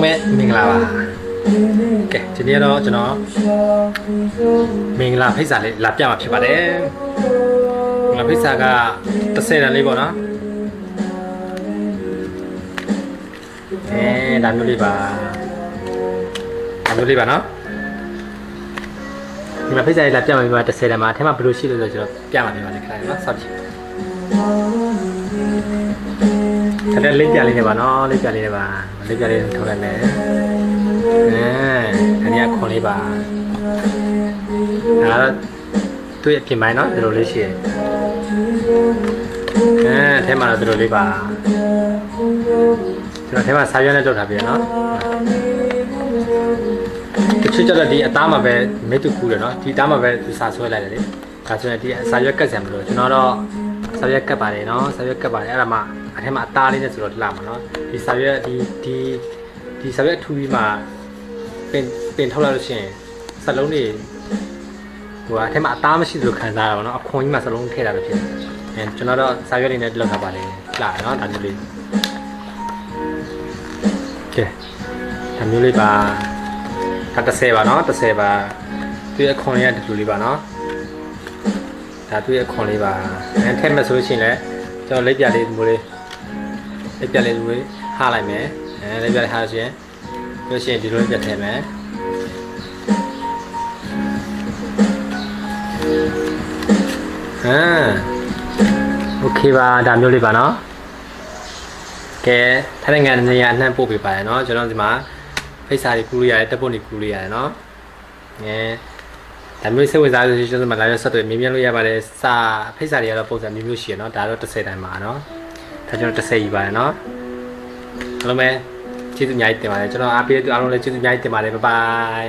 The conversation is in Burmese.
မဲ့မင်္ဂလာပါကဲဒီနေ့တော့ကျွန်တော်မင်္ဂလာဖိတ်စာလေးလာပြမှာဖြစ်ပါတယ်မင်္ဂလာဖိတ်စာက30တန်လေးပေါ့နော်ဒါမျိုးလေးပါနော်ဒီမှာဖိတ်စာလေးလာပြမှာပြ30တန်မှာအထက်မှာဘယ်လိုရှိလို့ဆိုတော့ကျွန်တော်ပြမှာပြပါလိမ့်ခဏနော်စောင့်ကြည့်ဒါလေးပြလေးနေပါနော်လေးပြလေးနေပါလေးပြလေးထုတ်လိုက်မယ်อันนี้ခွန်လေးပါဒါတော့သူ့ရဲ့ပြင်ပိုင်းနော်ဒီလိုလေးရှိတယ်အဲထဲမှာတော့ဒီလိုလေးပါကျွန်တော်ထဲမှာစာရွက်နဲ့လုပ်ထားပြရနော်တချို့ကျတော့ဒီအသားမှာပဲမိတူကူးတယ်နော်ဒီအသားမှာပဲသူစာဆွဲလိုက်တယ်လေဒါဆိုရင်ဒီစာရွက်ကတ်ဆံမလို့ကျွန်တော်တော့စာရွက်ကတ်ပါတယ်နော်စာရွက်ကတ်ပါတယ်အဲ့ဒါမှအထဲမှာအသားလေးနဲ့ဆိုတော့လာမှာနော်ဒီစာရွက်ဒီစာရွက်ထူပြီးမှပင်ထုတ်လိုက်လို့ရှိရင်စလုံးတွေဟိုအထက်မှာအသားမရှိသလိုခံစားရပါတော့အခွန်ကြီးမှစလုံးထည့်တာပဲဖြစ်တယ်ကျွန်တော်တော့စာရွက်တွေနဲ့လောက်ထားပါလေလာနော်ဒါမျိုးလေးကဲဒါမျိုးလေးပါဒါ30ပါနော်30ပါသူ့အခွန်ရတူတူလေးပါနော်ဒါသူ့အခွန်လေးပါထည့်မဲ့ဆိုလို့ရှိရင်လည်းကျွန်တော်လက်ပြလေးမျိုးလေးလက်ပြလေးမျိုးဟားလိုက်မယ်လက်ပြထားလို့ရှိရင်ပြောရှင်ဒီလိုပြတ်ထည့်မယ်โอเคပါဒါမျိုးလေးပါနော်ကဲထိုင်နိုင်ငံနေရာအနှံ့ပို့ပေးပါရနော်ကျွန်တော်ဒီမှာဖိတ်စာတွေကူးလို့ရတယ်တက်ဖို့တွေကူးလို့ရတယ်နော်ဒါမျိုးစိတ်ဝင်စားလို့ကျွန်တော်ဒီမှာလာရဆက်တွေ့မြင်မြင်လို့ရပါတယ်စာဖိတ်စာတွေကတော့ပုံစံမျိုးမျိုးရှိရနော်ဒါတော့30တန်ပါနော်ဒါကျွန်တော်30ယူပါတယ်နော်အားလုံးပဲကျေးဇူးအများကြီးတင်ပါတယ်ကျွန်တော်အားပေးတဲ့အားလုံးလည်းကျေးဇူးအများကြီးတင်ပါတယ်ဘိုင်ဘိုင်